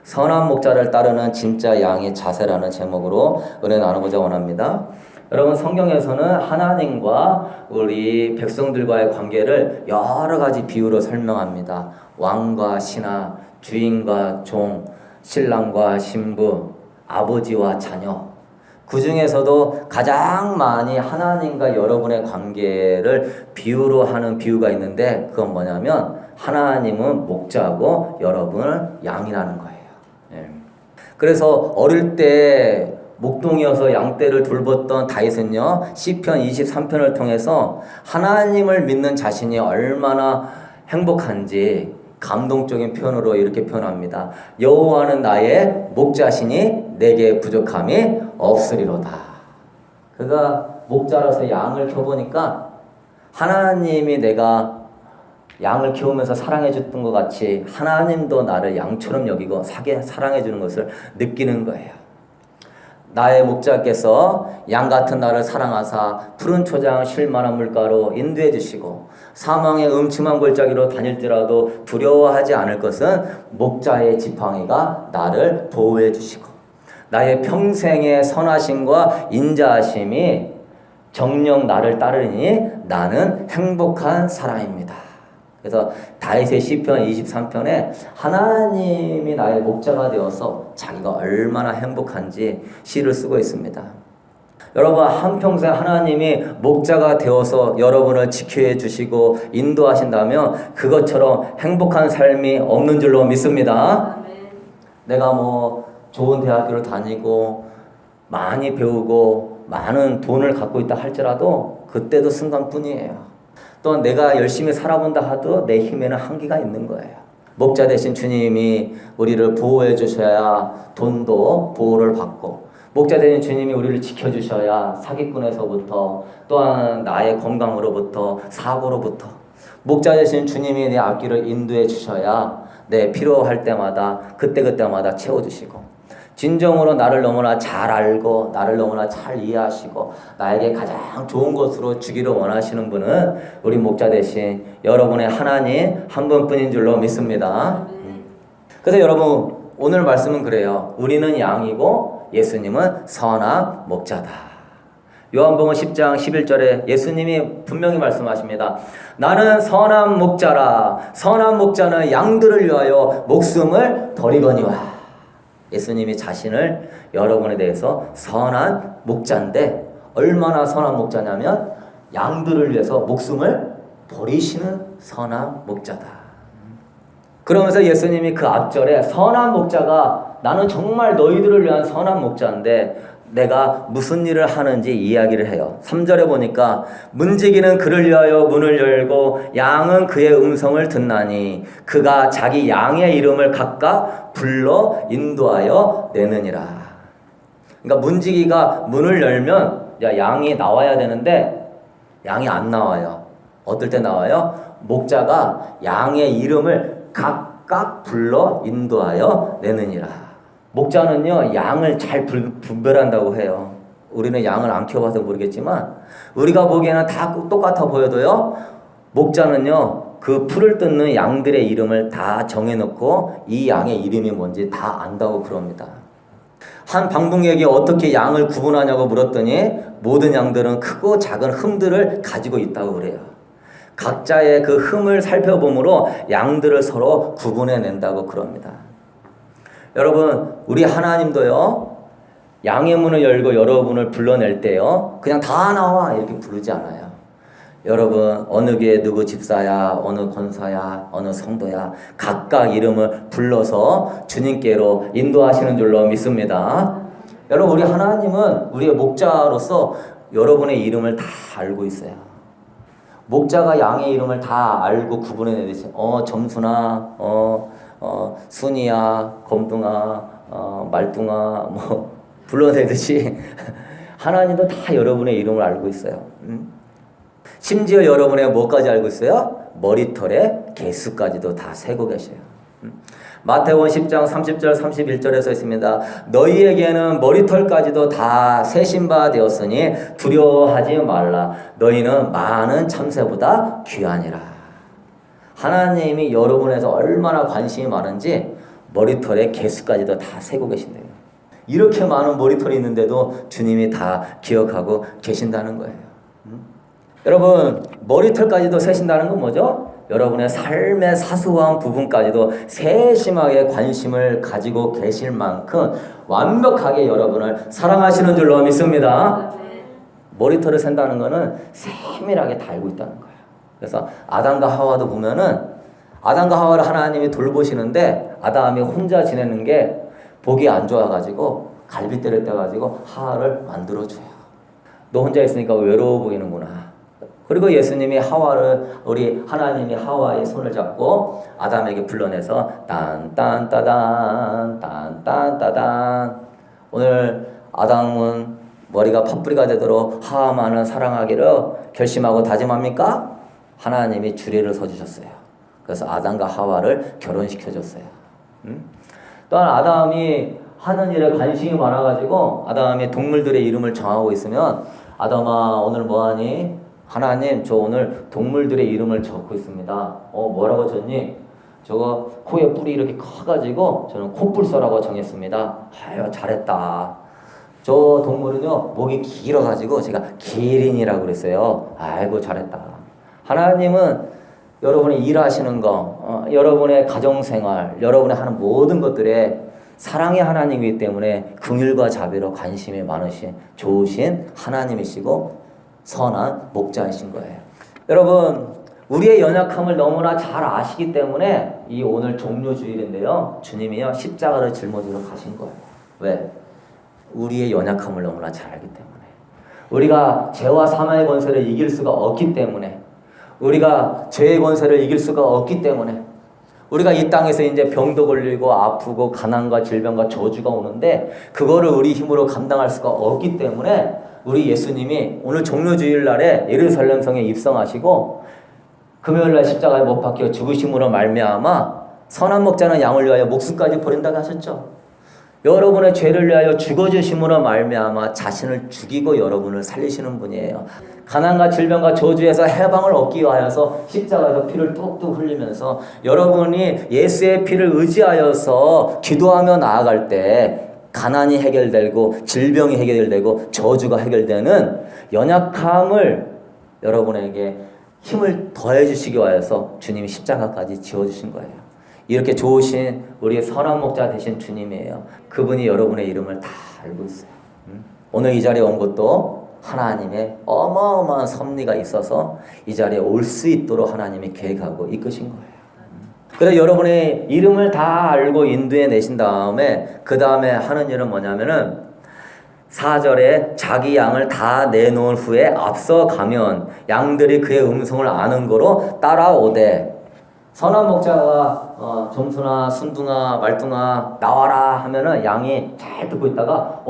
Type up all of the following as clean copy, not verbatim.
선한 목자를 따르는 진짜 양의 자세라는 제목으로 은혜 나누고자 원합니다. 여러분, 성경에서는 하나님과 우리 백성들과의 관계를 여러 가지 비유로 설명합니다. 왕과 신하, 주인과 종, 신랑과 신부, 아버지와 자녀. 그 중에서도 가장 많이 하나님과 여러분의 관계를 비유로 하는 비유가 있는데, 그건 뭐냐면 하나님은 목자고 여러분은 양이라는 거예요. 그래서 어릴 때 목동이어서 양떼를 돌봤던 다윗은요, 시편 23편을 통해서 하나님을 믿는 자신이 얼마나 행복한지 감동적인 표현으로 이렇게 표현합니다. 여호와는 나의 목자시니 내게 부족함이 없으리로다. 그가 목자라서 양을 키워보니까 하나님이 내가 양을 키우면서 사랑해 줬던 것 같이 하나님도 나를 양처럼 여기고 사랑해 주는 것을 느끼는 거예요. 나의 목자께서 양 같은 나를 사랑하사 푸른 초장 쉴만한 물가로 인도해 주시고 사망의 음침한 골짜기로 다닐지라도 두려워하지 않을 것은 목자의 지팡이가 나를 보호해 주시고 나의 평생의 선하심과 인자하심이 정녕 나를 따르니 나는 행복한 사람입니다. 그래서 다윗의 시편 23편에 하나님이 나의 목자가 되어서 자기가 얼마나 행복한지 시를 쓰고 있습니다. 여러분, 한평생 하나님이 목자가 되어서 여러분을 지켜해 주시고 인도하신다면 그것처럼 행복한 삶이 없는 줄로 믿습니다. 내가 좋은 대학교를 다니고 많이 배우고 많은 돈을 갖고 있다 할지라도 그때도 순간뿐이에요. 또 내가 열심히 살아본다 하도 내 힘에는 한계가 있는 거예요. 목자 대신 주님이 우리를 보호해 주셔야 돈도 보호를 받고, 목자 대신 주님이 우리를 지켜주셔야 사기꾼에서부터 또한 나의 건강으로부터 사고로부터, 목자 대신 주님이 내 앞길을 인도해 주셔야 내 필요할 때마다 그때그때마다 채워주시고, 진정으로 나를 너무나 잘 알고 나를 너무나 잘 이해하시고 나에게 가장 좋은 것으로 주기를 원하시는 분은 우리 목자 대신 여러분의 하나님 한 분뿐인 줄로 믿습니다. 그래서 여러분, 오늘 말씀은 그래요. 우리는 양이고 예수님은 선한 목자다. 요한복음 10장 11절에 예수님이 분명히 말씀하십니다. 나는 선한 목자라. 선한 목자는 양들을 위하여 목숨을 버리거니와. 예수님이 자신을 여러분에 대해서 선한 목자인데, 얼마나 선한 목자냐면 양들을 위해서 목숨을 버리시는 선한 목자다. 그러면서 예수님이 그 앞절에 선한 목자가 나는 정말 너희들을 위한 선한 목자인데 내가 무슨 일을 하는지 이야기를 해요. 3절에 보니까 문지기는 그를 위하여 문을 열고 양은 그의 음성을 듣나니 그가 자기 양의 이름을 각각 불러 인도하여 내느니라. 그러니까 문지기가 문을 열면 양이 나와야 되는데 양이 안 나와요. 어떨 때 나와요? 목자가 양의 이름을 각각 불러 인도하여 내느니라. 목자는요, 양을 잘 분별한다고 해요. 우리는 양을 안 키워봐서 모르겠지만 우리가 보기에는 다 똑같아 보여도요, 목자는요 그 풀을 뜯는 양들의 이름을 다 정해놓고 이 양의 이름이 뭔지 다 안다고 그럽니다. 한 방북에게 어떻게 양을 구분하냐고 물었더니 모든 양들은 크고 작은 흠들을 가지고 있다고 그래요. 각자의 그 흠을 살펴보므로 양들을 서로 구분해낸다고 그럽니다. 여러분, 우리 하나님도요, 양의 문을 열고 여러분을 불러낼 때요, 그냥 다 나와 이렇게 부르지 않아요. 여러분, 어느 교회 누구 집사야, 어느 권사야, 어느 성도야, 각각 이름을 불러서 주님께로 인도하시는 줄로 믿습니다. 여러분, 우리 하나님은 우리의 목자로서 여러분의 이름을 다 알고 있어요. 목자가 양의 이름을 다 알고 구분해내듯이 점순아, 순이야, 검둥아, 말둥아 불러내듯이 하나님도 다 여러분의 이름을 알고 있어요. 심지어 여러분의 뭐까지 알고 있어요? 머리털의 개수까지도 다 세고 계셔요. 마태복음 10장 30절 31절에 써 있습니다. 너희에게는 머리털까지도 다 세신 바 되었으니 두려워하지 말라. 너희는 많은 참새보다 귀하니라. 하나님이 여러분에서 얼마나 관심이 많은지 머리털의 개수까지도 다 세고 계신대요. 이렇게 많은 머리털이 있는데도 주님이 다 기억하고 계신다는 거예요. 여러분, 머리털까지도 세신다는 건 뭐죠? 여러분의 삶의 사소한 부분까지도 세심하게 관심을 가지고 계실 만큼 완벽하게 여러분을 사랑하시는 줄로 믿습니다. 머리털을 센다는 거는 세밀하게 다 알고 있다는 거예요. 그래서 아담과 하와도 보면은 아담과 하와를 하나님이 돌보시는데 아담이 혼자 지내는 게 보기 안 좋아가지고 갈빗대를 떼가지고 하와를 만들어줘요. 너 혼자 있으니까 외로워 보이는구나. 그리고 예수님이 우리 하나님이 하와의 손을 잡고 아담에게 불러내서 딴딴따단 딴딴따단. 오늘 아담은 머리가 팥뿌리가 되도록 하와만을 사랑하기를 결심하고 다짐합니까? 하나님이 주례를 서주셨어요. 그래서 아담과 하와를 결혼시켜줬어요. 또한 아담이 하는 일에 관심이 많아가지고 아담이 동물들의 이름을 정하고 있으면 아담아 오늘 뭐하니? 하나님 저 오늘 동물들의 이름을 적고 있습니다. 뭐라고 적니? 저거 코에 뿔이 이렇게 커가지고 저는 코뿔소라고 정했습니다. 아유 잘했다. 저 동물은요 목이 길어가지고 제가 기린이라고 그랬어요. 아이고 잘했다. 하나님은 여러분이 일하시는 거, 여러분의 가정생활, 여러분이 하는 모든 것들에 사랑의 하나님이기 때문에 긍휼과 자비로 관심이 많으신 좋으신 하나님이시고 선한 목자이신 거예요. 여러분 우리의 연약함을 너무나 잘 아시기 때문에 이 오늘 종료주일인데요. 주님이요 십자가를 짊어지러 가신 거예요. 왜? 우리의 연약함을 너무나 잘 알기 때문에. 우리가 죄와 사망의 권세를 이길 수가 없기 때문에. 우리가 죄의 권세를 이길 수가 없기 때문에. 우리가 이 땅에서 이제 병도 걸리고 아프고 가난과 질병과 저주가 오는데 그거를 우리 힘으로 감당할 수가 없기 때문에 우리 예수님이 오늘 종료주일 날에 예루살렘 성에 입성하시고 금요일날 십자가에 못 박혀 죽으심으로 말미암아 선한 목자는 양을 위하여 목숨까지 버린다고 하셨죠. 여러분의 죄를 위하여 죽어주심으로 말미암아 자신을 죽이고 여러분을 살리시는 분이에요. 가난과 질병과 저주에서 해방을 얻기 위하여서 십자가에서 피를 뚝뚝 흘리면서 여러분이 예수의 피를 의지하여서 기도하며 나아갈 때 가난이 해결되고 질병이 해결되고 저주가 해결되는 연약함을 여러분에게 힘을 더해 주시기 위해서 주님이 십자가까지 지어주신 거예요. 이렇게 좋으신 우리의 선한 목자 되신 주님이에요. 그분이 여러분의 이름을 다 알고 있어요. 오늘 이 자리에 온 것도 하나님의 어마어마한 섭리가 있어서 이 자리에 올 수 있도록 하나님이 계획하고 이끄신 거예요. 그래서 여러분의 이름을 다 알고 인도해 내신 다음에 그 다음에 하는 일은 뭐냐면은 4절에 자기 양을 다 내놓은 후에 앞서 가면 양들이 그의 음성을 아는 거로 따라오되 선한 목자가 점수나 순둥아 말둥아 나와라 하면은 양이 잘 듣고 있다가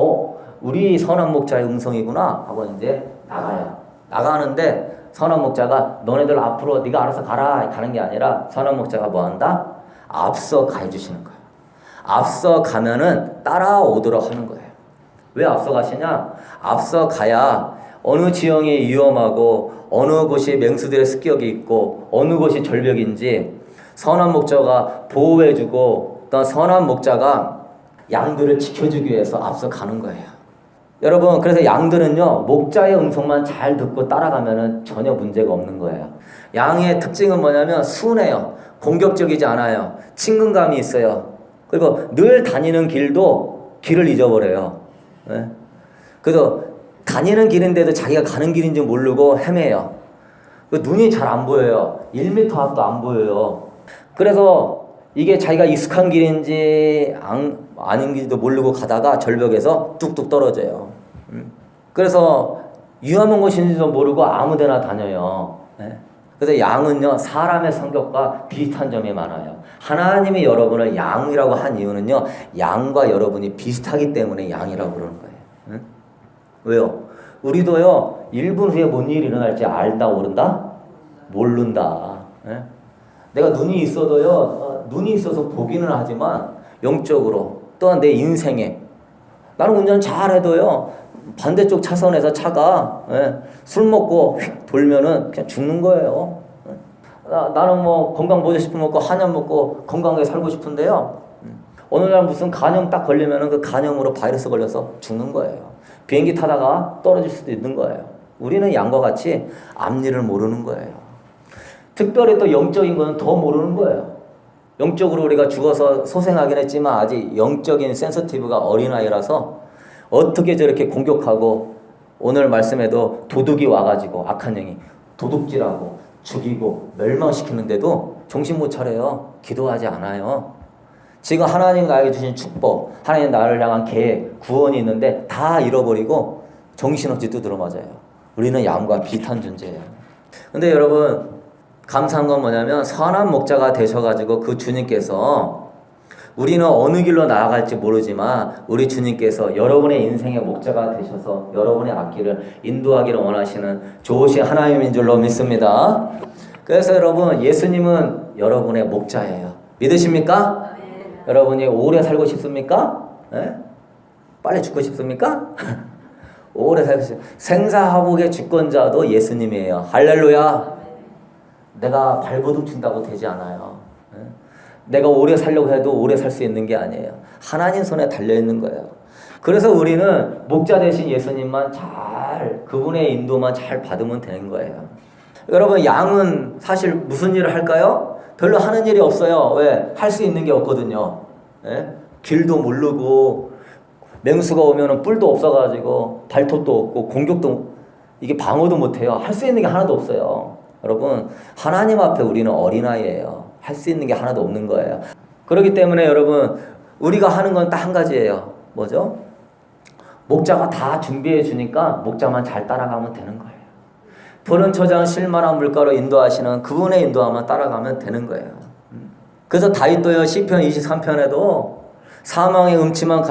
우리 선한 목자의 음성이구나 하고 이제 나가요. 나가는데 선한 목자가 너네들 앞으로 네가 알아서 가라 가는 게 아니라 선한 목자가 뭐 한다? 앞서 가해주시는 거예요. 앞서 가면은 따라오도록 하는 거예요. 왜 앞서 가시냐? 앞서 가야 어느 지형이 위험하고 어느 곳이 맹수들의 습격이 있고 어느 곳이 절벽인지 선한 목자가 보호해주고 또 선한 목자가 양들을 지켜주기 위해서 앞서 가는 거예요. 여러분 그래서 양들은요 목자의 음성만 잘 듣고 따라가면은 전혀 문제가 없는 거예요. 양의 특징은 뭐냐면 순해요. 공격적이지 않아요. 친근감이 있어요. 그리고 늘 다니는 길도 길을 잊어버려요. 네? 그래서 다니는 길인데도 자기가 가는 길인지 모르고 헤매요. 눈이 잘 안 보여요. 1m 앞도 안 보여요. 그래서 이게 자기가 익숙한 길인지 아닌지도 모르고 가다가 절벽에서 뚝뚝 떨어져요. 그래서 위험한 곳인지도 모르고 아무데나 다녀요. 네? 그래서 양은요 사람의 성격과 비슷한 점이 많아요. 하나님이 여러분을 양이라고 한 이유는요 양과 여러분이 비슷하기 때문에 양이라고 그러는 거예요. 응? 왜요? 우리도요 1분 후에 뭔 일이 일어날지 알다 모른다? 모른다. 네? 내가 눈이 있어도요 눈이 있어서 보기는 하지만 영적으로 또한 내 인생에 나는 운전 잘해도요 반대쪽 차선에서 차가 술 먹고 휙 돌면은 그냥 죽는 거예요. 나는 뭐 건강 보조 식품 먹고 한약 먹고 건강하게 살고 싶은데요. 어느 날 무슨 간염 딱 걸리면은 그 간염으로 바이러스 걸려서 죽는 거예요. 비행기 타다가 떨어질 수도 있는 거예요. 우리는 양과 같이 앞일을 모르는 거예요. 특별히 또 영적인 거는 더 모르는 거예요. 영적으로 우리가 죽어서 소생하긴 했지만 아직 영적인 센서티브가 어린아이라서 어떻게 저렇게 공격하고 오늘 말씀에도 도둑이 와가지고 악한 영이 도둑질하고 죽이고 멸망시키는데도 정신 못 차려요. 기도하지 않아요. 지금 하나님 나에게 주신 축복, 하나님 나를 향한 계획, 구원이 있는데 다 잃어버리고 정신없이 두드러 맞아요. 우리는 양과 비슷한 존재예요. 근데 여러분 감사한 건 뭐냐면 선한 목자가 되셔가지고 그 주님께서 우리는 어느 길로 나아갈지 모르지만 우리 주님께서 여러분의 인생의 목자가 되셔서 여러분의 앞길을 인도하기를 원하시는 좋으신 하나님인 줄로 믿습니다. 그래서 여러분 예수님은 여러분의 목자예요. 믿으십니까? 네. 여러분이 오래 살고 싶습니까? 네? 빨리 죽고 싶습니까? 오래 살고 싶습니까? 생사화복의 주권자도 예수님이에요. 할렐루야. 내가 발버둥 친다고 되지 않아요. 내가 오래 살려고 해도 오래 살 수 있는 게 아니에요. 하나님 손에 달려있는 거예요. 그래서 우리는 목자 되신 예수님만 잘 그분의 인도만 잘 받으면 되는 거예요. 여러분 양은 사실 무슨 일을 할까요? 별로 하는 일이 없어요. 왜? 할 수 있는 게 없거든요. 예? 길도 모르고 맹수가 오면 뿔도 없어가지고 발톱도 없고 공격도 이게 방어도 못해요. 할 수 있는 게 하나도 없어요. 여러분 하나님 앞에 우리는 어린아이예요. 할 수 있는 게 하나도 없는 거예요. 그렇기 때문에 여러분 우리가 하는 건 딱 한 가지예요. 뭐죠? 목자가 다 준비해 주니까 목자만 잘 따라가면 되는 거예요. 푸른 초장 실만한 물가로 인도하시는 그분의 인도하면 따라가면 되는 거예요. 그래서 다윗도요 시편 23편에도 사망의 음침한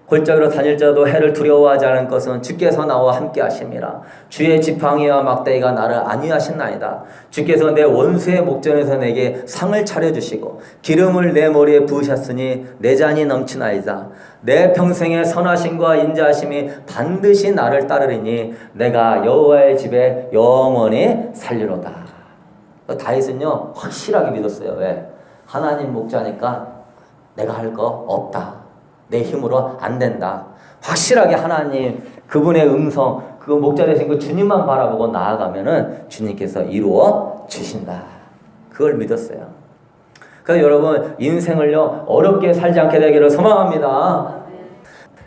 골짜기로 다닐 자도 해를 두려워하지 않을 것은 주께서 나와 함께 하심이라. 주의 지팡이와 막대기가 나를 안위하신나이다. 주께서 내 원수의 목전에서 내게 상을 차려주시고 기름을 내 머리에 부으셨으니 내 잔이 넘치나이다. 내 평생의 선하심과 인자하심이 반드시 나를 따르리니 내가 여호와의 집에 영원히 살리로다. 다윗은요 확실하게 믿었어요. 왜? 하나님 목자니까 내가 할 거 없다. 내 힘으로 안 된다. 확실하게 하나님 그분의 음성 그 목자 되신 그 주님만 바라보고 나아가면은 주님께서 이루어 주신다. 그걸 믿었어요. 그래서 여러분 인생을요 어렵게 살지 않게 되기를 소망합니다.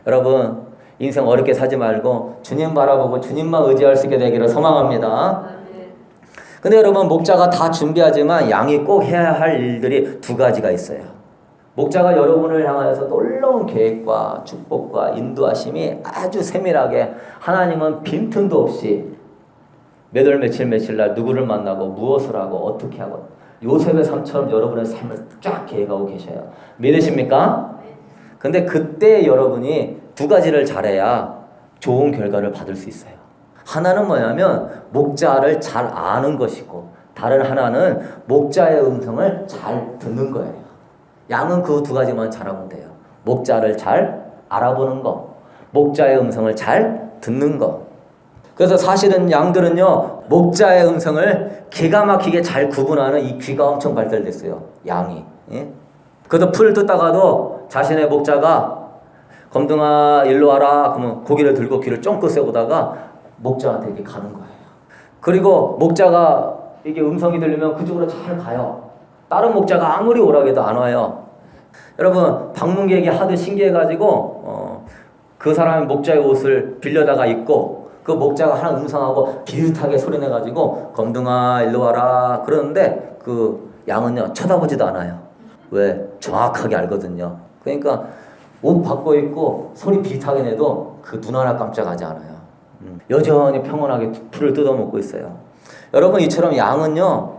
여러분 인생 어렵게 살지 말고 주님 바라보고 주님만 의지할 수 있게 되기를 소망합니다. 근데 여러분 목자가 다 준비하지만 양이 꼭 해야 할 일들이 두 가지가 있어요. 목자가 여러분을 향하여서 놀라운 계획과 축복과 인도하심이 아주 세밀하게 하나님은 빈틈도 없이 몇 월 며칠 날 누구를 만나고 무엇을 하고 어떻게 하고 요셉의 삶처럼 여러분의 삶을 쫙 계획하고 계셔요. 믿으십니까? 근데 그때 여러분이 두 가지를 잘해야 좋은 결과를 받을 수 있어요. 하나는 뭐냐면 목자를 잘 아는 것이고 다른 하나는 목자의 음성을 잘 듣는 거예요. 양은 그 두 가지만 잘하면 돼요. 목자를 잘 알아보는 거, 목자의 음성을 잘 듣는 거. 그래서 사실은 양들은요 목자의 음성을 기가 막히게 잘 구분하는 이 귀가 엄청 발달됐어요. 양이. 예? 그래서 풀을 뜯다가도 자신의 목자가 검둥아 일로 와라 그러면 고개를 들고 귀를 쫑긋 세우다가 목자한테 이렇게 가는 거예요. 그리고 목자가 이게 음성이 들리면 그쪽으로 잘 가요. 다른 목자가 아무리 오라고 해도 안 와요. 여러분 방문객이 하도 신기해가지고 그 사람의 목자의 옷을 빌려다가 입고 그 목자가 하는 음성하고 비슷하게 소리내가지고 검둥아 일로 와라 그러는데 그 양은요 쳐다보지도 않아요. 왜? 정확하게 알거든요. 그러니까 옷 바꿔 입고 소리 비슷하게 내도 그 눈 하나 깜짝하지 않아요. 여전히 평온하게 풀을 뜯어먹고 있어요. 여러분 이처럼 양은요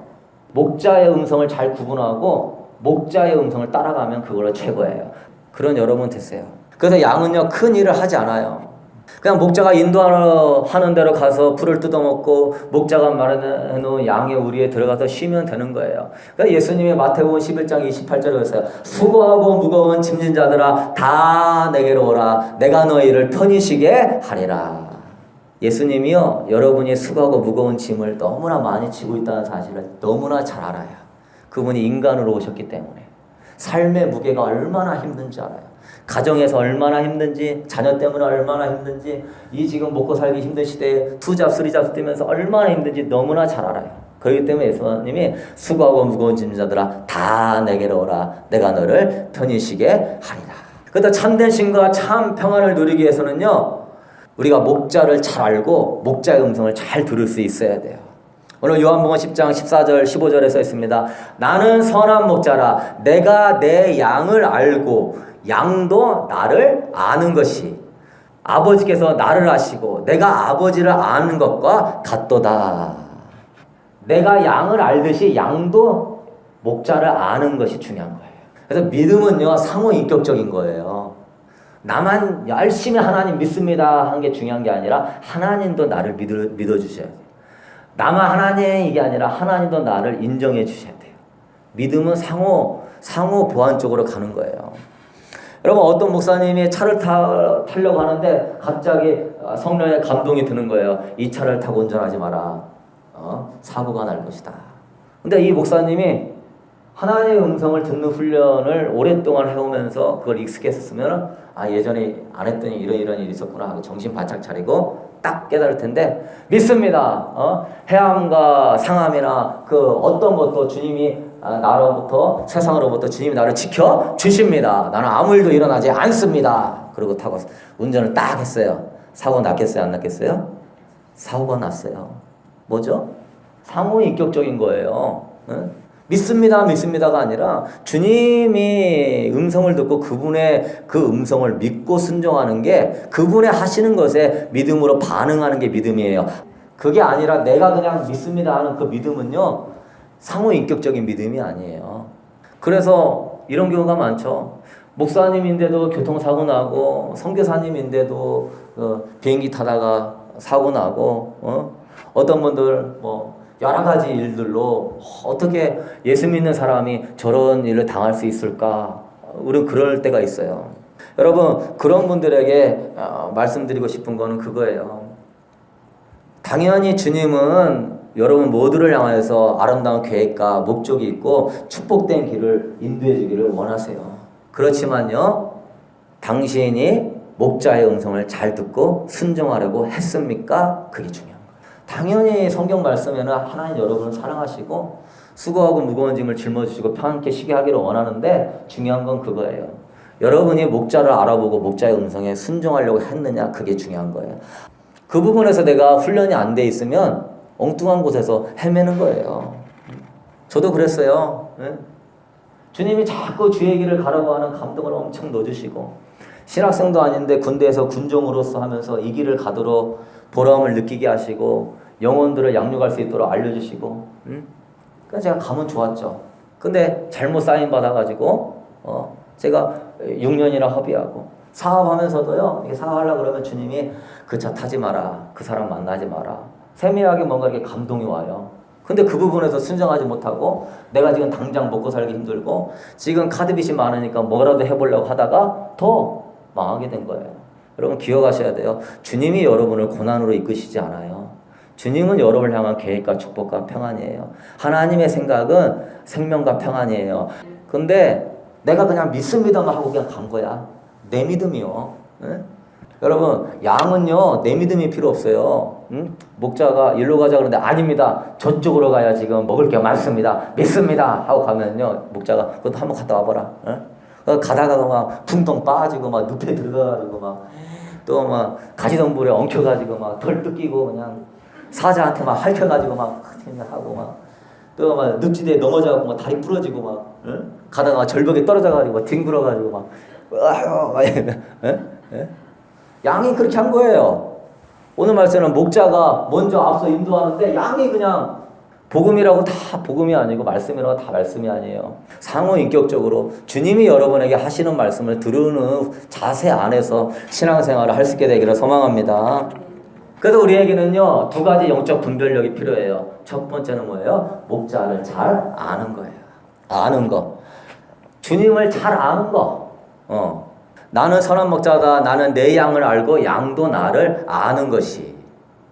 목자의 음성을 잘 구분하고 목자의 음성을 따라가면 그걸로 최고예요. 그런 여러분 됐어요. 그래서 양은요 큰 일을 하지 않아요. 그냥 목자가 인도하는 대로 가서 풀을 뜯어먹고 목자가 마련해놓은 양의 우리에 들어가서 쉬면 되는 거예요. 그러니까 예수님이 마태복음 11장 28절에 했어요. 수고하고 무거운 짐진 자들아 다 내게로 오라. 내가 너희를 편히 쉬게 하리라. 예수님이요 여러분이 수고하고 무거운 짐을 너무나 많이 지고 있다는 사실을 너무나 잘 알아요. 그분이 인간으로 오셨기 때문에 삶의 무게가 얼마나 힘든지 알아요. 가정에서 얼마나 힘든지, 자녀 때문에 얼마나 힘든지, 이 지금 먹고 살기 힘든 시대에 투잡, 쓰리잡 뛰면서 얼마나 힘든지 너무나 잘 알아요. 그렇기 때문에 예수님이 수고하고 무거운 짐진 자들아 다 내게로 오라. 내가 너를 편히 쉬게 하리라. 그런데 참된 쉼과 참 평안을 누리기 위해서는요, 우리가 목자를 잘 알고 목자의 음성을 잘 들을 수 있어야 돼요. 오늘 요한복음 10장 14절 15절에 써 있습니다. 나는 선한 목자라. 내가 내 양을 알고 양도 나를 아는 것이 아버지께서 나를 아시고 내가 아버지를 아는 것과 같도다. 내가 양을 알듯이 양도 목자를 아는 것이 중요한 거예요. 그래서 믿음은요, 상호인격적인 거예요. 나만 열심히 하나님 믿습니다 한 게 중요한 게 아니라 하나님도 나를 믿어주셔야 돼요. 나만 하나님 이게 아니라 하나님도 나를 인정해 주셔야 돼요. 믿음은 상호 보완 쪽으로 가는 거예요. 여러분, 어떤 목사님이 차를 타려고 하는데 갑자기 성령의 감동이 드는 거예요. 이 차를 타고 운전하지 마라. 사고가 날 것이다. 근데 이 목사님이 하나님의 음성을 듣는 훈련을 오랫동안 해오면서 그걸 익숙했었으면 예전에 안 했더니 이런 일이 있었구나 하고 정신 바짝 차리고 딱 깨달을 텐데, 믿습니다. 해암과 상암이나 그 어떤 것도 주님이 나로부터, 세상으로부터 주님이 나를 지켜 주십니다. 나는 아무 일도 일어나지 않습니다. 그리고 타고 운전을 딱 했어요. 사고 났겠어요? 안 났겠어요? 사고가 났어요. 뭐죠? 상호인격적인 거예요. 믿습니다가 아니라 주님이 음성을 듣고 그분의 그 음성을 믿고 순종하는 게, 그분의 하시는 것에 믿음으로 반응하는 게 믿음이에요. 그게 아니라 내가 그냥 믿습니다 하는 그 믿음은요, 상호인격적인 믿음이 아니에요. 그래서 이런 경우가 많죠. 목사님인데도 교통사고 나고, 선교사님인데도 비행기 타다가 사고 나고, 어떤 분들 여러 가지 일들로 어떻게 예수 믿는 사람이 저런 일을 당할 수 있을까? 우리는 그럴 때가 있어요. 여러분, 그런 분들에게 말씀드리고 싶은 거는 그거예요. 당연히 주님은 여러분 모두를 향해서 아름다운 계획과 목적이 있고 축복된 길을 인도해 주기를 원하세요. 그렇지만요, 당신이 목자의 음성을 잘 듣고 순종하려고 했습니까? 그게 중요해요. 당연히 성경 말씀에는 하나님 여러분을 사랑하시고 수고하고 무거운 짐을 짊어지시고 편안케 쉬게 하기를 원하는데, 중요한 건 그거예요. 여러분이 목자를 알아보고 목자의 음성에 순종하려고 했느냐, 그게 중요한 거예요. 그 부분에서 내가 훈련이 안 돼 있으면 엉뚱한 곳에서 헤매는 거예요. 저도 그랬어요. 주님이 자꾸 주의 길을 가라고 하는 감동을 엄청 넣어주시고, 신학생도 아닌데 군대에서 군종으로서 하면서 이 길을 가도록 보람을 느끼게 하시고 영혼들을 양육할 수 있도록 알려주시고, 그래서 제가 가면 좋았죠. 근데 잘못 사인 받아가지고 제가 6년이나 허비하고 사업하면서도요, 이게 사업하려고 그러면 주님이 그 차 타지 마라, 그 사람 만나지 마라, 세밀하게 뭔가 이렇게 감동이 와요. 근데 그 부분에서 순정하지 못하고 내가 지금 당장 먹고 살기 힘들고 지금 카드빚이 많으니까 뭐라도 해보려고 하다가 더 망하게 된 거예요. 여러분 기억하셔야 돼요. 주님이 여러분을 고난으로 이끄시지 않아요. 주님은 여러분을 향한 계획과 축복과 평안이에요. 하나님의 생각은 생명과 평안이에요. 근데 내가 그냥 믿습니다만 하고 그냥 간 거야. 내 믿음이요. 네? 여러분, 양은요, 내 믿음이 필요 없어요. 목자가 일로 가자 그러는데 아닙니다. 저쪽으로 가야 지금 먹을 게 많습니다. 믿습니다. 하고 가면요, 목자가 그것도 한번 갔다 와봐라. 가다가 막 붕덩 빠지고 막 늪에 들어가가지고 막 또 막 가시덤불에 엉켜가지고 막 덜 뜯기고 그냥 사자한테 막 핥혀가지고 막 하고 막 또 막 늪지대에 넘어져가지고 막 다리 부러지고 막 가다가 막 절벽에 떨어져가지고 막 뒹굴어가지고 막 양이 그렇게 한 거예요. 오늘 말씀은 목자가 먼저 앞서 인도하는데 양이 그냥 복음이라고 다 복음이 아니고 말씀이라고 다 말씀이 아니에요. 상호인격적으로 주님이 여러분에게 하시는 말씀을 들으는 자세 안에서 신앙생활을 할 수 있게 되기를 소망합니다. 그래서 우리에게는요, 두 가지 영적 분별력이 필요해요. 첫 번째는 뭐예요? 목자를 잘 아는 거예요. 아는 거. 주님을 잘 아는 거. 나는 선한 목자다. 나는 내 양을 알고 양도 나를 아는 것이.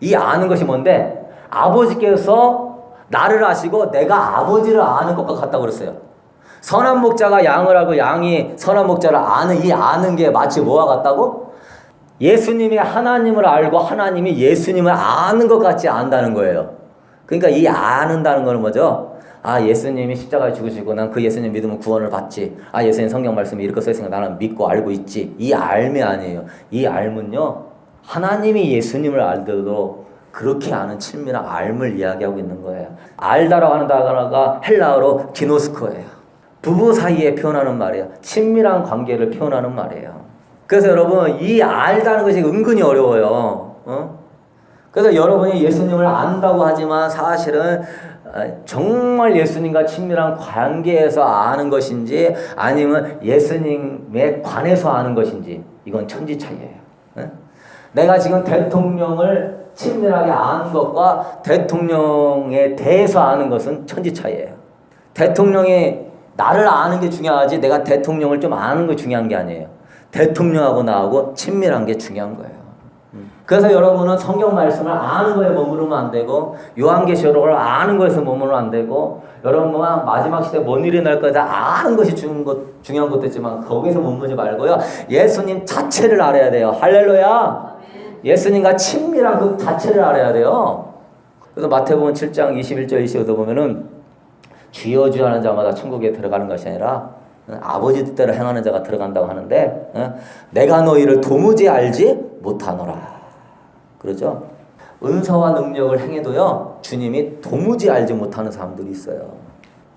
이 아는 것이 뭔데? 아버지께서 나를 아시고 내가 아버지를 아는 것과 같다고 그랬어요. 선한 목자가 양을 알고 양이 선한 목자를 아는 이 아는 게 마치 뭐와 같다고? 예수님이 하나님을 알고 하나님이 예수님을 아는 것 같이 안다는 거예요. 그러니까 이 아는다는 거는 뭐죠? 아, 예수님이 십자가에 죽으시고 난 그 예수님 믿으면 구원을 받지. 아, 예수님 성경 말씀이 이렇게 써있으니까 나는 믿고 알고 있지. 이 알미 아니에요. 이 알문요, 하나님이 예수님을 알더라도 그렇게 아는 친밀한 알을 이야기하고 있는 거예요. 알다라고 하는 단어가 헬라어로 기노스코예요. 부부 사이에 표현하는 말이에요. 친밀한 관계를 표현하는 말이에요. 그래서 여러분, 이 알다는 것이 은근히 어려워요. 그래서 여러분이 예수님을 안다고 하지만 사실은 정말 예수님과 친밀한 관계에서 아는 것인지 아니면 예수님에 관해서 아는 것인지 이건 천지 차이예요. 내가 지금 대통령을 친밀하게 아는 것과 대통령에 대해서 아는 것은 천지 차이예요. 대통령이 나를 아는 게 중요하지 내가 대통령을 좀 아는 게 중요한 게 아니에요. 대통령하고 나하고 친밀한 게 중요한 거예요. 그래서 여러분은 성경 말씀을 아는 거에 머무르면 안 되고 요한계시록을 아는 거에서 머무르면 안 되고 여러분은 마지막 시대에 뭔 일이 날 거다 아는 것이 중요한 것도 있지만 거기서 머무르지 말고요. 예수님 자체를 알아야 돼요. 할렐루야. 예수님과 친밀한 그 자체를 알아야 돼요. 그래서 마태복음 7장 21절 22절 보면은 주여 주여 하는 자마다 천국에 들어가는 것이 아니라 아버지 뜻대로 행하는 자가 들어간다고 하는데 내가 너희를 도무지 알지 못하노라. 그러죠? 은사와 능력을 행해도요 주님이 도무지 알지 못하는 사람들이 있어요.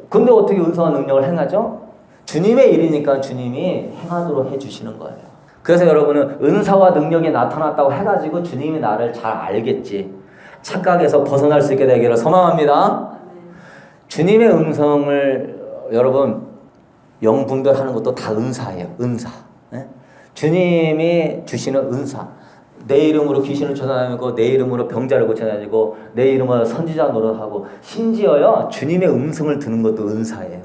근데 어떻게 은사와 능력을 행하죠? 주님의 일이니까 주님이 행하도록 해주시는 거예요. 그래서 여러분은 은사와 능력이 나타났다고 해가지고 주님이 나를 잘 알겠지 착각에서 벗어날 수 있게 되기를 소망합니다. 주님의 음성을 여러분 영분별하는 것도 다 은사예요. 은사. 주님이 주시는 은사. 내 이름으로 귀신을 쫓아다니고 내 이름으로 병자를 고쳐다니고 내 이름으로 선지자 노릇하고 심지어요 주님의 음성을 듣는 것도 은사예요.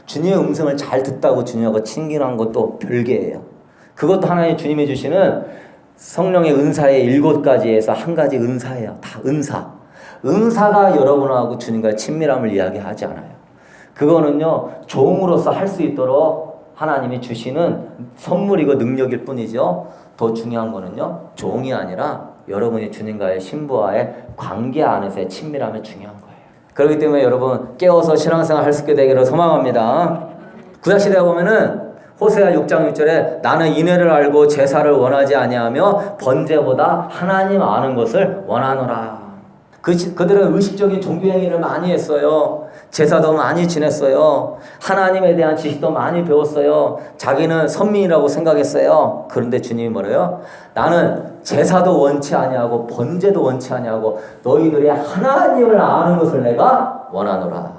주님의 음성을 잘 듣다고 주님하고 친근한 것도 별개예요. 그것도 하나님 주님이 주시는 성령의 은사의 7가지에서 한 가지 은사예요. 다 은사. 은사가 여러분하고 주님과의 친밀함을 이야기하지 않아요. 그거는요 종으로서 할 수 있도록 하나님이 주시는 선물이고 능력일 뿐이죠. 더 중요한 거는요 종이 아니라 여러분이 주님과의 신부와의 관계 안에서의 친밀함이 중요한 거예요. 그렇기 때문에 여러분 깨어서 신앙생활 할 수 있게 되기를 소망합니다. 구약시대에 보면은 호세아 6장 6절에 나는 인애를 알고 제사를 원하지 아니하며 번제보다 하나님 아는 것을 원하노라. 그들은 의식적인 종교행위를 많이 했어요. 제사도 많이 지냈어요. 하나님에 대한 지식도 많이 배웠어요. 자기는 선민이라고 생각했어요. 그런데 주님이 뭐래요? 나는 제사도 원치 아니하고 번제도 원치 아니하고 너희들이 하나님을 아는 것을 내가 원하노라.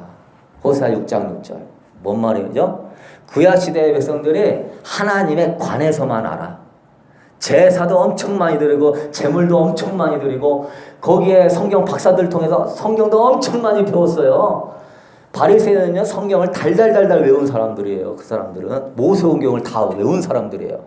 호세아 6장 6절. 뭔 말이죠? 구약시대의 백성들이 하나님에 관해서만 알아. 제사도 엄청 많이 드리고 제물도 엄청 많이 드리고 거기에 성경 박사들 통해서 성경도 엄청 많이 배웠어요. 바리새인은요 성경을 달달달달 외운 사람들이에요. 그 사람들은 모세오경을 다 외운 사람들이에요.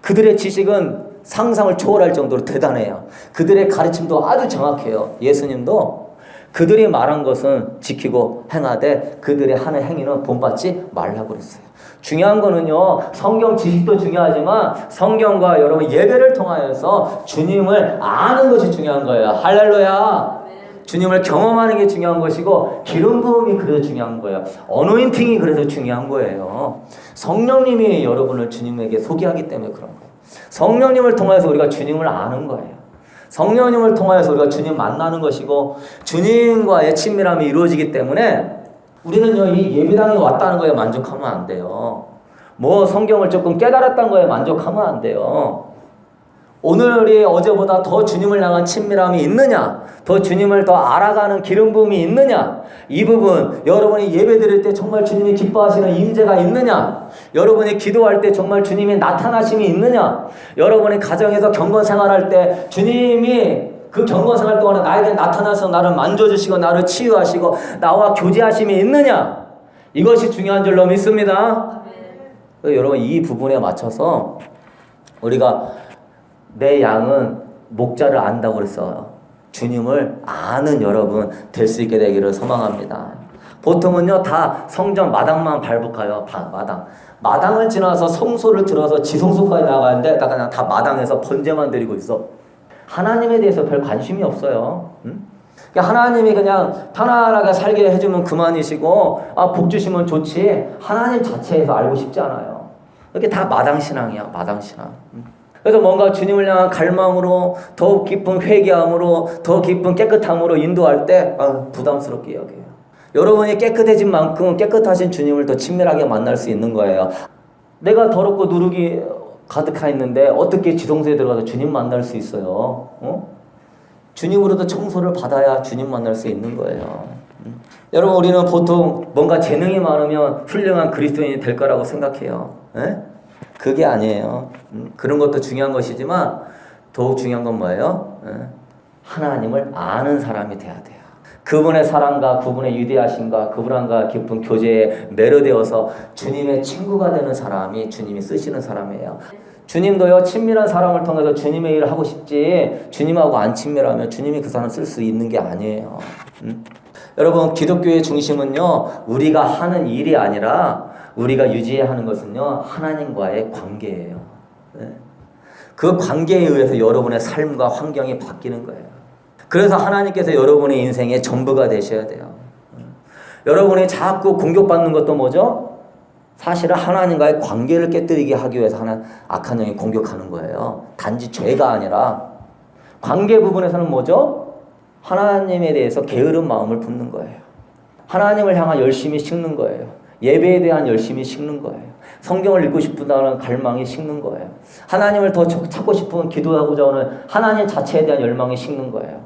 그들의 지식은 상상을 초월할 정도로 대단해요. 그들의 가르침도 아주 정확해요. 예수님도 그들이 말한 것은 지키고 행하되 그들의 하는 행위는 본받지 말라고 그랬어요. 중요한 거는요 성경 지식도 중요하지만 성경과 여러분 예배를 통하여서 주님을 아는 것이 중요한 거예요. 할렐루야. 주님을 경험하는 게 중요한 것이고 기름 부음이 그래서 중요한 거예요. 어노인팅이 그래서 중요한 거예요. 성령님이 여러분을 주님에게 소개하기 때문에 그런 거예요. 성령님을 통해서 우리가 주님을 아는 거예요. 성령님을 통하여서 우리가 주님 만나는 것이고 주님과의 친밀함이 이루어지기 때문에 우리는요 이 예배당에 왔다는 거에 만족하면 안 돼요. 뭐 성경을 조금 깨달았다는 거에 만족하면 안 돼요. 오늘이 어제보다 더 주님을 향한 친밀함이 있느냐, 더 주님을 더 알아가는 기름 부음이 있느냐, 이 부분 여러분이 예배 드릴 때 정말 주님이 기뻐하시는 임재가 있느냐, 여러분이 기도할 때 정말 주님이 나타나심이 있느냐, 여러분이 가정에서 경건 생활할 때 주님이 그 경건 생활 동안에 나에게 나타나서 나를 만져주시고 나를 치유하시고 나와 교제하심이 있느냐, 이것이 중요한 줄로 믿습니다. 여러분 이 부분에 맞춰서 우리가 내 양은 목자를 안다고 그랬어요. 주님을 아는 여러분 될 수 있게 되기를 소망합니다. 보통은요 다 성전 마당만 밟고 가요. 마당. 마당을 지나서 성소를 들어서 지성소까지 나가는데 다 그냥 다 마당에서 번제만 드리고 있어. 하나님에 대해서 별 관심이 없어요. 응? 하나님이 그냥 편안하게 살게 해주면 그만이시고 복 주시면 좋지 하나님 자체에서 알고 싶지 않아요. 이렇게 다 마당신앙이야. 마당신앙. 그래서 뭔가 주님을 향한 갈망으로 더 깊은 회개함으로 더 깊은 깨끗함으로 인도할 때 부담스럽게 여겨요. 여러분이 깨끗해진 만큼 깨끗하신 주님을 더 친밀하게 만날 수 있는 거예요. 내가 더럽고 누룩이 가득하 있는데 어떻게 지성소에 들어가서 주님 만날 수 있어요? 주님으로도 청소를 받아야 주님 만날 수 있는 거예요. 여러분 우리는 보통 뭔가 재능이 많으면 훌륭한 그리스도인이 될 거라고 생각해요. 그게 아니에요. 그런 것도 중요한 것이지만 더욱 중요한 건 뭐예요? 하나님을 아는 사람이 돼야 돼요. 그분의 사랑과 그분의 위대하심과 그분과 깊은 교제에 매료되어서 주님의 친구가 되는 사람이 주님이 쓰시는 사람이에요. 주님도요 친밀한 사람을 통해서 주님의 일을 하고 싶지 주님하고 안 친밀하면 주님이 그 사람 쓸 수 있는 게 아니에요. 여러분 기독교의 중심은요 우리가 하는 일이 아니라 우리가 유지해야 하는 것은요 하나님과의 관계예요. 그 관계에 의해서 여러분의 삶과 환경이 바뀌는 거예요. 그래서 하나님께서 여러분의 인생의 전부가 되셔야 돼요. 여러분이 자꾸 공격받는 것도 뭐죠? 사실은 하나님과의 관계를 깨뜨리게 하기 위해서 악한 영이 공격하는 거예요. 단지 죄가 아니라 관계 부분에서는 뭐죠? 하나님에 대해서 게으른 마음을 품는 거예요. 하나님을 향한 열심히 식는 거예요. 예배에 대한 열심히 식는 거예요. 성경을 읽고 싶다는 갈망이 식는 거예요. 하나님을 더 찾고 싶은 기도하고자 하는 하나님 자체에 대한 열망이 식는 거예요.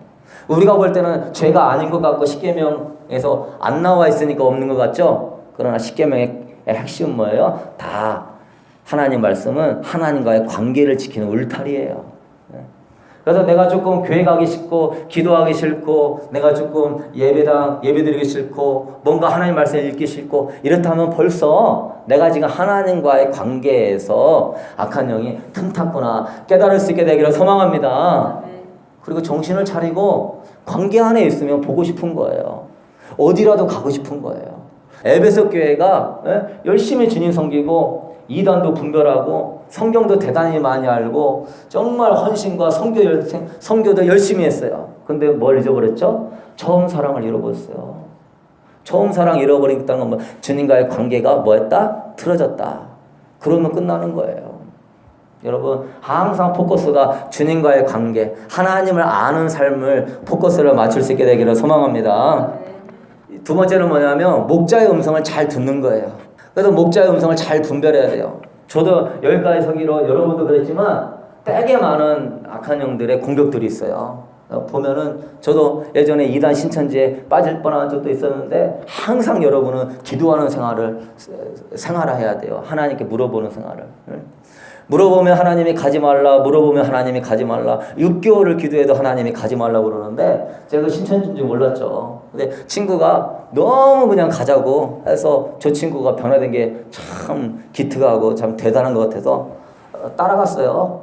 우리가 볼 때는 죄가 아닌 것 같고 십계명에서 안 나와 있으니까 없는 것 같죠? 그러나 십계명의 핵심은 뭐예요? 다 하나님 말씀은 하나님과의 관계를 지키는 울타리예요. 그래서 내가 조금 교회 가기 싫고 기도하기 싫고 내가 조금 예배드리기 싫고 뭔가 하나님 말씀 읽기 싫고 이렇다면 벌써 내가 지금 하나님과의 관계에서 악한 영이 틈탔구나 깨달을 수 있게 되기를 소망합니다. 그리고 정신을 차리고 관계 안에 있으면 보고 싶은 거예요. 어디라도 가고 싶은 거예요. 에베소 교회가 열심히 주님 섬기고 이단도 분별하고 성경도 대단히 많이 알고 정말 헌신과 선교도 열심히 했어요. 근데 뭘 잊어버렸죠? 처음 사랑을 잃어버렸어요. 처음 사랑 잃어버리겠다는 건 뭐 주님과의 관계가 뭐였다? 틀어졌다. 그러면 끝나는 거예요. 여러분 항상 포커스가 주님과의 관계, 하나님을 아는 삶을 포커스를 맞출 수 있게 되기를 소망합니다. 두 번째는 뭐냐면 목자의 음성을 잘 듣는 거예요. 그래서 목자의 음성을 잘 분별해야 돼요. 저도 여기까지 서기로 여러분도 그랬지만 되게 많은 악한 영들의 공격들이 있어요. 보면은 저도 예전에 이단 신천지에 빠질 뻔한 적도 있었는데 항상 여러분은 기도하는 생활을 해야 돼요. 하나님께 물어보는 생활을. 물어보면 하나님이 가지 말라, 물어보면 하나님이 가지 말라. 6개월을 기도해도 하나님이 가지 말라고 그러는데 제가 신천지인 줄 몰랐죠. 근데 친구가 너무 그냥 가자고 해서 저 친구가 변화된 게 참 기특하고 참 대단한 것 같아서 따라갔어요.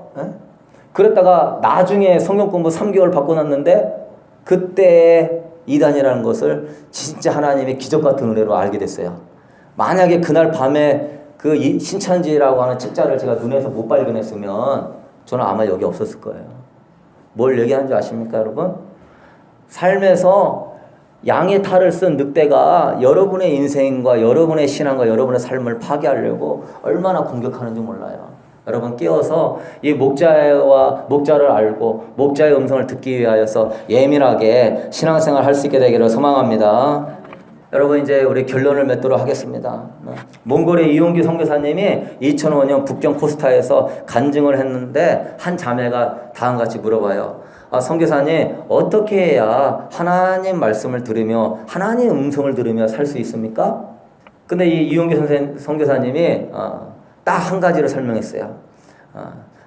그랬다가 나중에 성경 공부 3개월 받고 났는데 그때 이단이라는 것을 진짜 하나님의 기적 같은 은혜로 알게 됐어요. 만약에 그날 밤에 그 신천지라고 하는 책자를 제가 눈에서 못 발견했으면 저는 아마 여기 없었을 거예요. 뭘 얘기하는 줄 아십니까, 여러분? 삶에서 양의 탈을 쓴 늑대가 여러분의 인생과 여러분의 신앙과 여러분의 삶을 파괴하려고 얼마나 공격하는지 몰라요. 여러분 깨어서 이 목자를 알고 목자의 음성을 듣기 위하여서 예민하게 신앙생활 할 수 있게 되기를 소망합니다. 여러분 이제 우리 결론을 맺도록 하겠습니다. 몽골의 이용기 선교사님이 2005년 북경 코스타에서 간증을 했는데 한 자매가 다음같이 물어봐요. 선교사님 어떻게 해야 하나님 말씀을 들으며 하나님 음성을 들으며 살 수 있습니까? 근데 이 이용기 선교사님이 딱 한 가지를 설명했어요.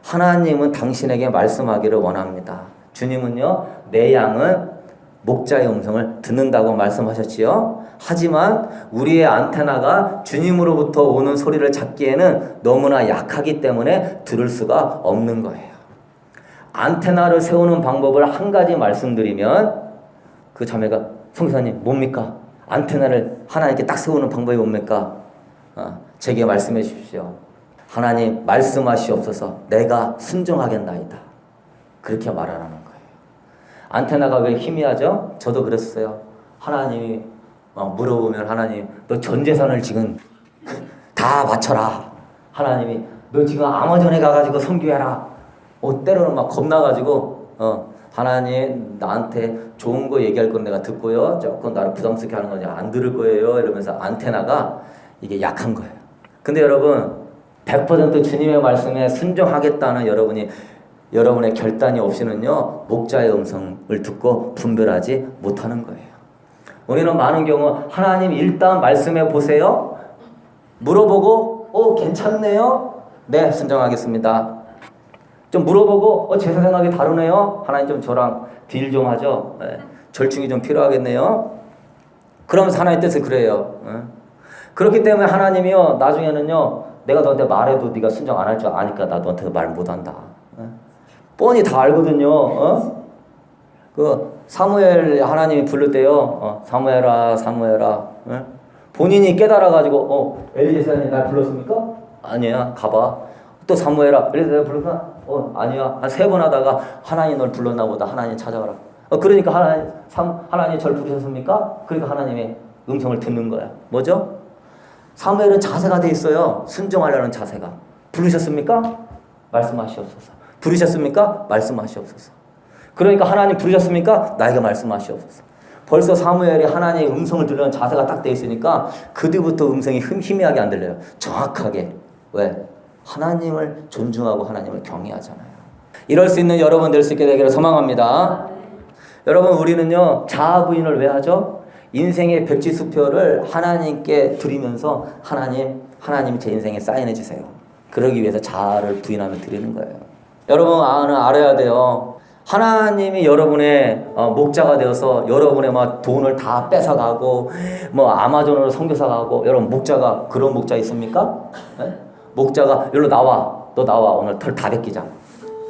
하나님은 당신에게 말씀하기를 원합니다. 주님은요 내 양은 목자의 음성을 듣는다고 말씀하셨지요. 하지만 우리의 안테나가 주님으로부터 오는 소리를 잡기에는 너무나 약하기 때문에 들을 수가 없는 거예요. 안테나를 세우는 방법을 한 가지 말씀드리면 그 자매가 선교사님 뭡니까? 안테나를 하나님께 딱 세우는 방법이 뭡니까? 제게 말씀해 주십시오. 하나님 말씀하시옵소서 내가 순종하겠나이다. 그렇게 말하라는 거예요. 안테나가 왜 희미하죠? 저도 그랬어요. 하나님이 물어보면 하나님 너 전 재산을 지금 다 바쳐라. 하나님이 너 지금 아마존에 가가지고 선교해라. 때로는 막 겁나가지고 하나님 나한테 좋은 거 얘기할 건 내가 듣고요. 조금 나를 부담스럽게 하는 건 안 들을 거예요. 이러면서 안테나가 이게 약한 거예요. 근데 여러분 100% 주님의 말씀에 순종하겠다는 여러분의 결단이 없이는요. 목자의 음성을 듣고 분별하지 못하는 거예요. 우리는 많은 경우 하나님 일단 말씀해 보세요. 물어보고 괜찮네요. 네 순종하겠습니다. 좀 물어보고 제 생각이 다르네요. 하나님 좀 저랑 딜 좀 하죠. 네. 절충이 좀 필요하겠네요. 그러면서 하나님 뜻을 그래요. 그렇기 때문에 하나님이요 나중에는요 내가 너한테 말해도 네가 순종 안 할 줄 아니까 나 너한테 말 못한다. 뻔히 다 알거든요. 그 사무엘 하나님이 부를 때요 사무엘아 본인이 깨달아가지고 엘리 제사장이 날 불렀습니까? 아니야 가봐. 또 사무엘아 엘리 제사장이 불렀나? 아니야. 한 3번 하다가 하나님 널 불렀나 보다. 하나님 찾아가라. 그러니까 하나님 절 부르셨습니까? 그러니까 하나님의 음성을 듣는 거야. 뭐죠? 사무엘은 자세가 돼 있어요. 순종하려는 자세가. 부르셨습니까? 말씀하시옵소서. 부르셨습니까? 말씀하시옵소서. 그러니까 하나님 부르셨습니까? 나에게 말씀하시옵소서. 벌써 사무엘이 하나님의 음성을 들으는 자세가 딱 돼 있으니까 그 뒤부터 음성이 희미하게 안 들려요. 정확하게. 왜? 하나님을 존중하고 하나님을 경외하잖아요. 이럴 수 있는 여러분 될 수 있게 되기를 소망합니다. 여러분 우리는요 자아 부인을 왜 하죠? 인생의 백지수표를 하나님께 드리면서 하나님이 제 인생에 사인해 주세요. 그러기 위해서 자아를 부인하며 드리는 거예요. 여러분 알아야 돼요. 하나님이 여러분의 목자가 되어서 여러분의 막 돈을 다 뺏어가고 아마존으로 선교사 가고 여러분 그런 목자 있습니까? 네? 목자가 여기로 나와. 너 나와. 오늘 털 다 벗기자.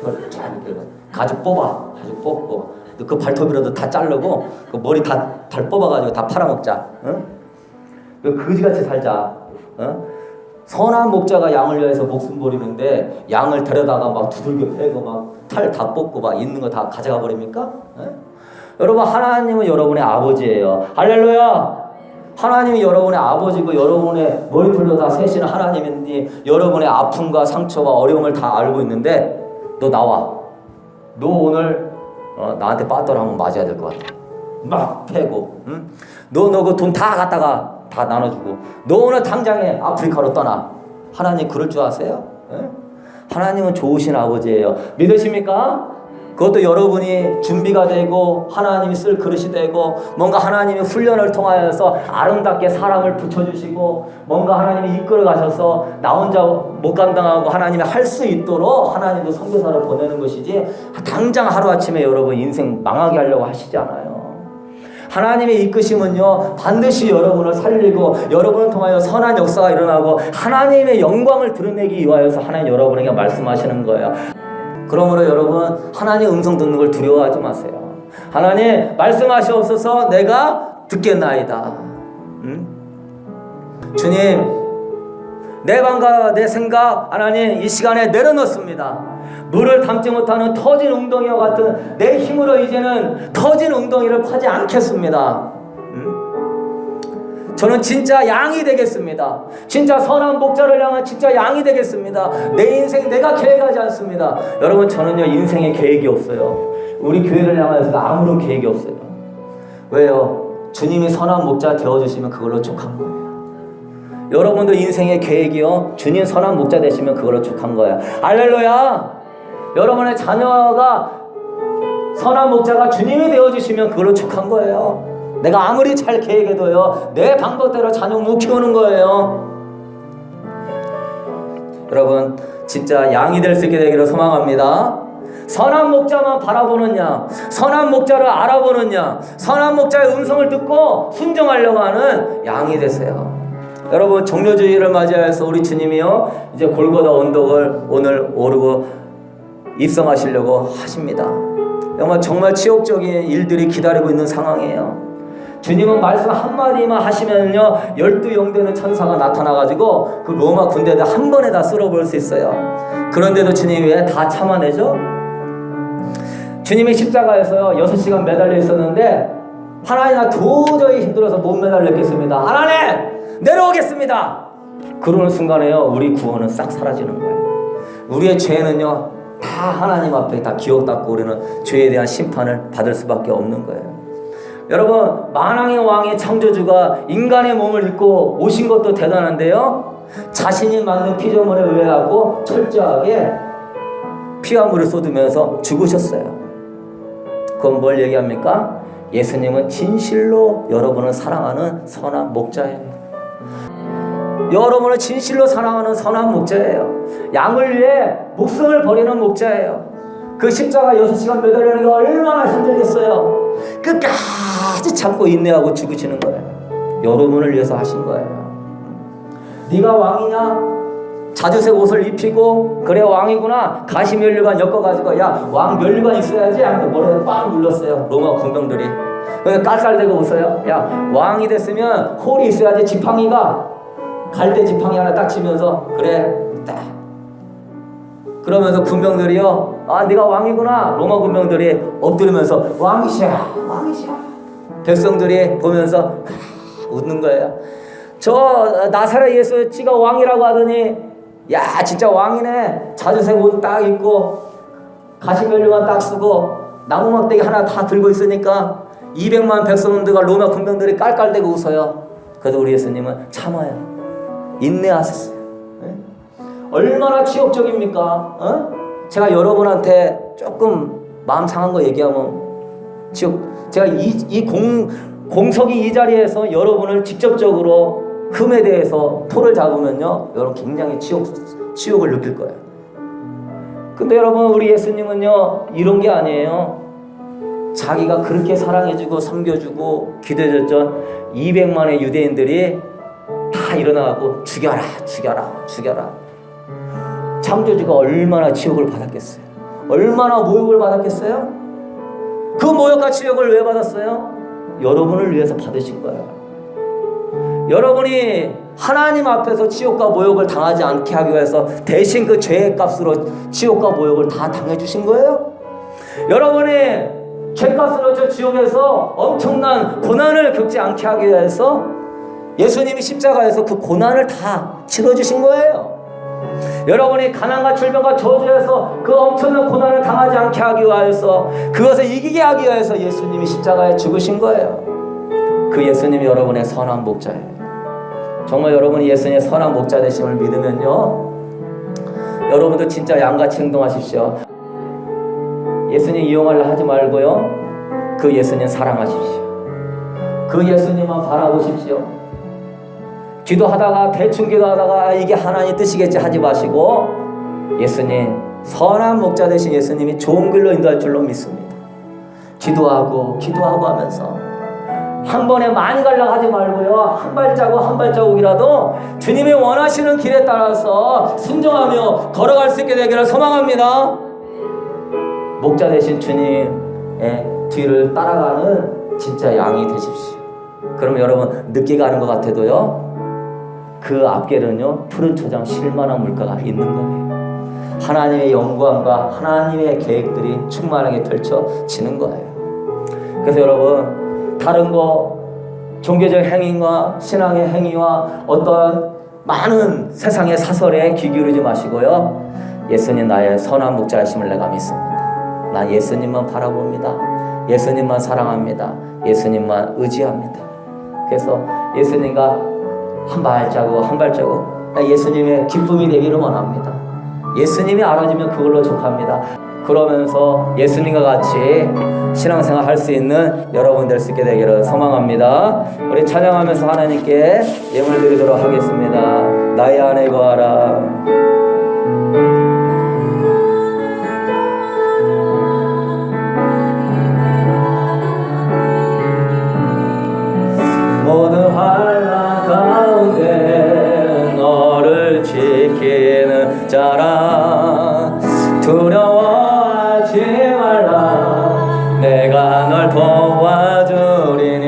털 쫙 벗겨. 가죽 뽑고 그 발톱이라도 다 자르고 그 머리 다 뽑아가지고 다 팔아먹자. 거지같이 살자. 선한 목자가 양을 위해서 목숨 버리는데 양을 데려다가 막 두들겨 패고 막 탈 다 뽑고 막 있는 거 다 가져가 버립니까? 여러분 하나님은 여러분의 아버지예요. 할렐루야. 하나님이 여러분의 아버지고 여러분의 머리털도 다 세시는 하나님이니 여러분의 아픔과 상처와 어려움을 다 알고 있는데 너 나와. 너 오늘 나한테 빠따라 하면 맞아야 될 것 같아. 막 패고 너 그 돈 다 갖다가 다 나눠주고 너 오늘 당장에 아프리카로 떠나. 하나님 그럴 줄 아세요? 하나님은 좋으신 아버지예요. 믿으십니까? 그것도 여러분이 준비가 되고 하나님이 쓸 그릇이 되고 뭔가 하나님이 훈련을 통하여서 아름답게 사람을 붙여주시고 뭔가 하나님이 이끌어 가셔서 나 혼자 못 감당하고 하나님이 할 수 있도록 하나님도 선교사를 보내는 것이지 당장 하루아침에 여러분 인생 망하게 하려고 하시지 않아요. 하나님의 이끄심은요 반드시 여러분을 살리고 여러분을 통하여 선한 역사가 일어나고 하나님의 영광을 드러내기 위하여서 하나님 여러분에게 말씀하시는 거예요. 그러므로 여러분 하나님 음성 듣는 걸 두려워하지 마세요. 하나님 말씀하시옵소서 내가 듣겠나이다. 주님 내 마음과 내 생각 하나님 이 시간에 내려놓습니다. 물을 담지 못하는 터진 웅덩이와 같은 내 힘으로 이제는 터진 웅덩이를 파지 않겠습니다. 저는 진짜 양이 되겠습니다. 진짜 선한 목자를 향한 진짜 양이 되겠습니다. 내 인생 내가 계획하지 않습니다. 여러분 저는요 인생에 계획이 없어요. 우리 교회를 향해서 아무런 계획이 없어요. 왜요? 주님이 선한 목자 되어주시면 그걸로 족한 거예요. 여러분도 인생의 계획이요 주님 선한 목자 되시면 그걸로 족한 거예요. 할렐루야. 여러분의 자녀가 선한 목자가 주님이 되어주시면 그걸로 족한 거예요. 내가 아무리 잘 계획해도요 내 방법대로 자녀 못 키우는 거예요. 여러분 진짜 양이 될 수 있게 되기를 소망합니다. 선한 목자만 바라보는 양, 선한 목자를 알아보는 양, 선한 목자의 음성을 듣고 순종하려고 하는 양이 되세요. 여러분 종료주의를 맞이해서 우리 주님이요 이제 골고다 언덕을 오늘 오르고 입성하시려고 하십니다. 정말 치욕적인 일들이 기다리고 있는 상황이에요. 주님은 말씀 한마디만 하시면요 12영 되는 천사가 나타나가지고 그 로마 군대를 한 번에 다 쓸어버릴 수 있어요. 그런데도 주님이 왜 다 참아내죠? 주님이 십자가에서요 6시간 매달려 있었는데 하나님 나 도저히 힘들어서 못 매달렸겠습니다. 하나님 내려오겠습니다. 그러는 순간에요 우리 구원은 싹 사라지는 거예요. 우리의 죄는요 다 하나님 앞에 다 기억받고 우리는 죄에 대한 심판을 받을 수밖에 없는 거예요. 여러분 만왕의 왕의 창조주가 인간의 몸을 입고 오신 것도 대단한데요 자신이 만든 피조물에 의해갖고 철저하게 피와 물을 쏟으면서 죽으셨어요. 그건 뭘 얘기합니까? 예수님은 진실로 여러분을 사랑하는 선한 목자예요. 여러분을 진실로 사랑하는 선한 목자예요. 양을 위해 목숨을 버리는 목자예요. 그 십자가 6시간 매달리는 게 얼마나 힘들겠어요. 끝까지 참고 인내하고 죽으시는 거예요. 여러분을 위해서 하신 거예요. 네가 왕이냐? 자주색 옷을 입히고 그래 왕이구나 가시면류관 엮어가지고 야 왕 면류관 있어야지 하면서 머리에 빡 눌렀어요. 로마 군병들이. 그러니까 깔깔대고 웃어요. 야 왕이 됐으면 홀이 있어야지 지팡이가 갈대 지팡이 하나 딱 치면서 그래 딱 그러면서 군병들이요 아 네가 왕이구나 로마 군병들이 엎드리면서 왕이시야 왕이시야 백성들이 보면서 웃는 거예요. 저 나사렛 예수 지가 왕이라고 하더니 야 진짜 왕이네. 자주색 옷 딱 입고 가시면류관 딱 쓰고 나무 막대기 하나 다 들고 있으니까 200만 백성들과 로마 군병들이 깔깔대고 웃어요. 그래도 우리 예수님은 참아요. 인내하셨어요. 네? 얼마나 치욕적입니까? 어? 제가 여러분한테 조금 마음 상한 거 얘기하면 치욕. 제가 공석이 이 자리에서 여러분을 직접적으로 흠에 대해서 토를 잡으면요 여러분 굉장히 치욕을 느낄 거예요. 근데 여러분 우리 예수님은요 이런 게 아니에요. 자기가 그렇게 사랑해주고 섬겨주고 기도해줬던 200만의 유대인들이 다 일어나갖고 죽여라 죽여라 죽여라. 창조주가 얼마나 치욕을 받았겠어요. 얼마나 모욕을 받았겠어요. 그 모욕과 치욕을 왜 받았어요? 여러분을 위해서 받으신 거예요. 여러분이 하나님 앞에서 치욕과 모욕을 당하지 않게 하기 위해서 대신 그 죄의 값으로 치욕과 모욕을 다 당해주신 거예요. 여러분이 죄값으로 저 지옥에서 엄청난 고난을 겪지 않게 하기 위해서 예수님이 십자가에서 그 고난을 다 치러주신 거예요. 여러분이 가난과 질병과 저주에서 그 엄청난 고난을 당하지 않게 하기 위해서 그것을 이기게 하기 위해서 예수님이 십자가에 죽으신 거예요. 그 예수님이 여러분의 선한 목자예요. 정말 여러분이 예수님의 선한 목자 되심을 믿으면요 여러분도 진짜 양같이 행동하십시오. 예수님 이용하려 하지 말고요 그 예수님 사랑하십시오. 그 예수님만 바라보십시오. 기도하다가 대충 기도하다가 이게 하나님 뜻이겠지 하지 마시고 예수님 선한 목자 되신 예수님이 좋은 길로 인도할 줄로 믿습니다. 기도하고 하면서 한 번에 많이 가려고 하지 말고요 한 발자국이라도 주님이 원하시는 길에 따라서 순종하며 걸어갈 수 있게 되기를 소망합니다. 목자 되신 주님의 뒤를 따라가는 진짜 양이 되십시오. 그럼 여러분 늦게 가는 것 같아도요 그 앞길은요 푸른 초장 쉴만한 물가가 있는 거예요. 하나님의 영광과 하나님의 계획들이 충만하게 펼쳐지는 거예요. 그래서 여러분 다른 거 종교적 행위와 신앙의 행위와 어떤 많은 세상의 사설에 귀 기울이지 마시고요 예수님 나의 선한 목자이심을 내가 믿습니다. 난 예수님만 바라봅니다. 예수님만 사랑합니다. 예수님만 의지합니다. 그래서 예수님과 한 발자국 예수님의 기쁨이 되기를 원합니다. 예수님이 알아주면 그걸로 족합니다. 그러면서 예수님과 같이 신앙생활 할 수 있는 여러분 될 수 있게 되기를 소망합니다. 우리 찬양하면서 하나님께 예물 드리도록 하겠습니다. 나의 안에 거하라. 모든 환난 가운데 너를 지키는 자라 두려워하지 말라 내가 널 도와주리니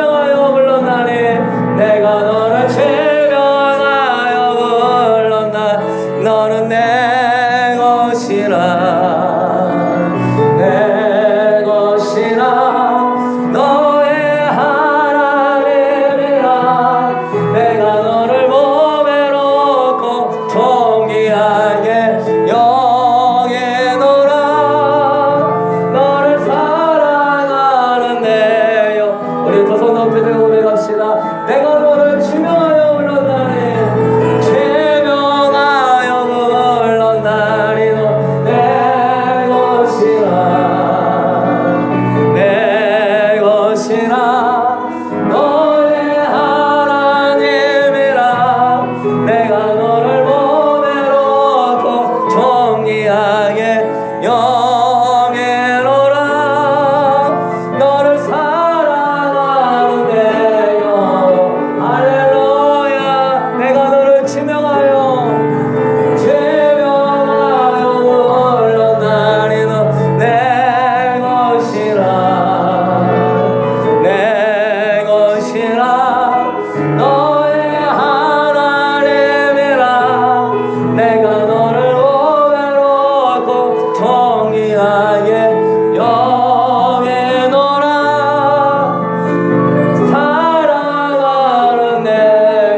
지명하여 불렀나니 내가 너를 지명하여 불렀나 너는 내 것이라 내 것이라 너의 하나님이라 내가 너를 몸에 놓고 존귀하게 여기노라 너를 사랑하는데요. 우리 두 손 높이 들고 고백합시다. 내가 너를 지명하여 불렀나니 지명하여 불렀나니 너 내 것이라 내 것이라 너의 하나님이라 내가 너를 몸에 놓고 존귀하게 여기노라 너를 사랑하는데요. 할렐루야. 내가 너를 지명하여 불렀나니 너 내 것이라 내 것이라 너의 하나님이라 내가 너를 몸에 놓고 존귀하게 여기노라 사랑하는 내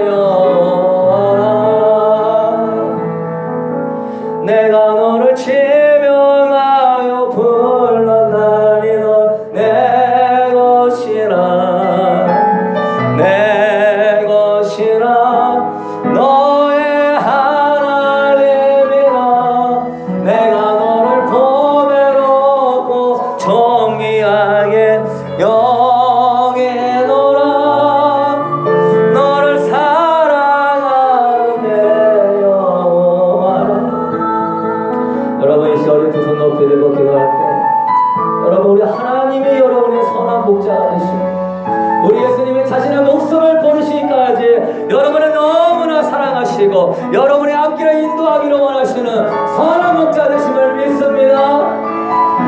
영혼아 내가 너를 지명하여 불렀나니 너 내 것이라 내 것이라 너의 하나님이라 내가 너를 품에 놓고 존귀하게 여기노라 너를 사랑하는 내 영혼아. 여러분 이 시간에 두 손 높이 들고 기도할 때 여러분 우리 하나님이 여러분의 선한 목자가 되시고 우리 예수님이 자신의 목숨을 버리시기까지 여러분을 너무나 사랑하시고 여러분의 앞길을 인도하기를 원하시는 선한 목자 되심을 믿습니다.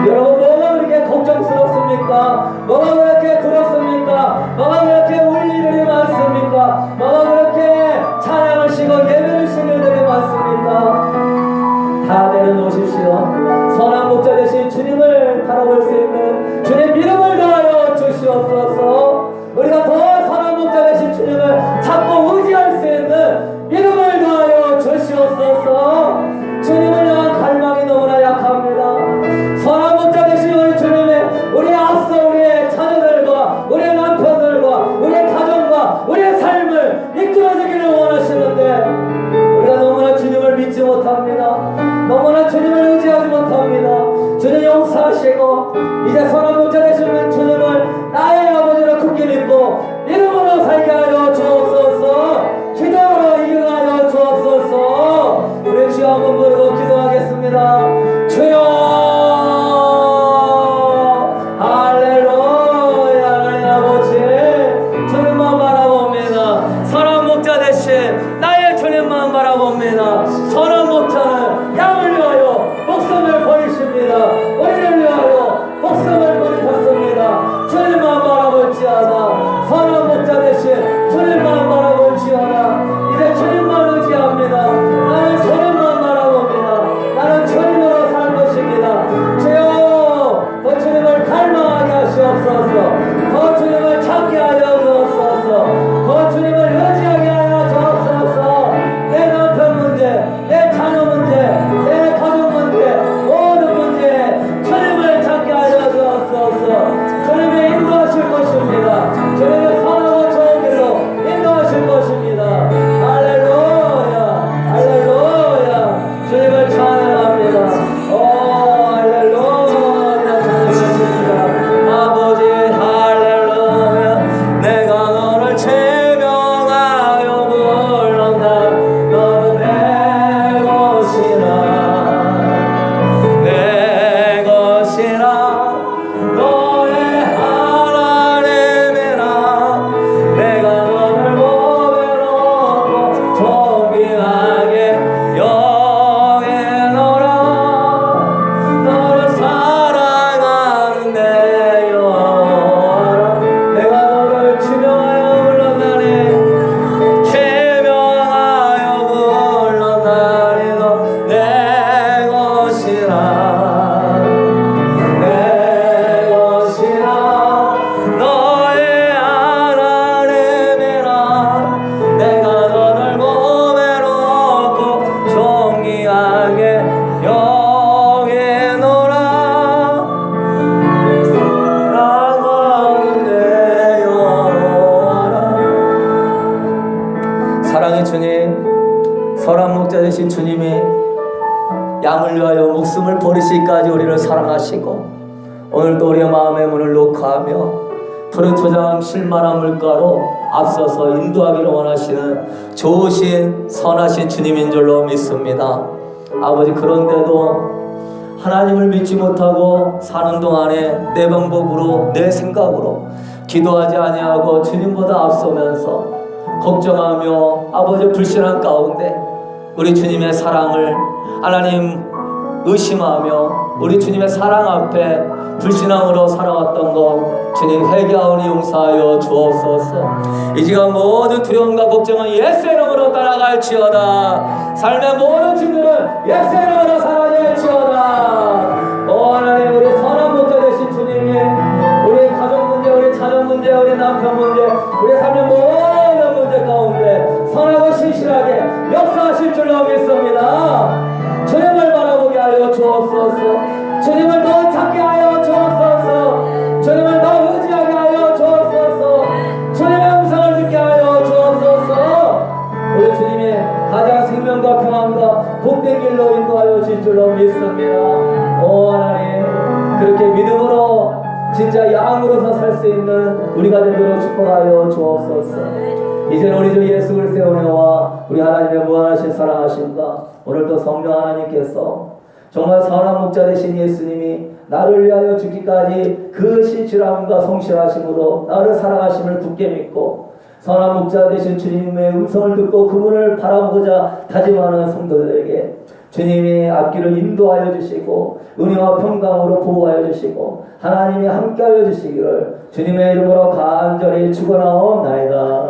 여러분 뭐가 그렇게 걱정스럽습니까? 뭐가 그렇게 두렵습니까? 뭐가 그렇게 울 일들이 많습니까? 뭐가 그렇게 찬양을 쉬고 예배를 쉬는 일들이 많습니까? 다 내려놓으십시오. 선한 목자 되신 주님을 바라볼 수 있는 주님 믿음을 다하여 주시옵소서. 우리가 더 선한 선한 목자 되신 주님이 양을 위하여 목숨을 버리시기까지 우리를 사랑하시고 오늘도 우리의 마음의 문을 녹화하며 푸른 초장 실만한 물가로 앞서서 인도하기를 원하시는 좋으신 선하신 주님인 줄로 믿습니다. 아버지, 그런데도 하나님을 믿지 못하고 사는 동안에 내 방법으로 내 생각으로 기도하지 아니하고 주님보다 앞서면서 걱정하며 아버지 불신한 가운데 우리 주님의 사랑을 하나님 의심하며 우리 주님의 사랑 앞에 불신앙으로 살아왔던 것 주님 회개하오니 용서하여 주옵소서. 이 시간 모든 두려움과 걱정은 예수의 이름으로 따라갈지어다. 삶의 모든 짐들은 예수의 이름으로 사라질지어다. 오 하나님, 우리 선한 목자 되신 주님이 우리 가족 문제, 우리 자녀 문제, 우리 남편 문제, 우리 삶의 모든 문제 가운데 선하고 신실하게 역사하실 줄로 믿습니다. 주님을 바라보게 하여 주옵소서. 주님을 더 찾게 하여 주옵소서. 주님을 더 의지하게 하여 주옵소서. 주님의 음성을 듣게 하여 주옵소서. 우리 주님의 가장 생명과 평안과 복된 길로 인도하여 주실 줄로 믿습니다. 오 하나님, 그렇게 믿음으로 진짜 양으로서 살 수 있는 우리가 되도록 축복하여 주옵소서. 이제는 우리 주 예수 그리스도의 은혜와 우리 하나님의 무한하신 사랑하심과 오늘도 성령 하나님께서 정말 선한 목자 되신 예수님이 나를 위하여 죽기까지 그 신실함과 성실하심으로 나를 사랑하심을 굳게 믿고 선한 목자 되신 주님의 음성을 듣고 그분을 바라보고자 다짐하는 성도들에게 주님이 앞길을 인도하여 주시고 은혜와 평강으로 보호하여 주시고 하나님이 함께하여 주시기를 주님의 이름으로 간절히 축원하옵나이다.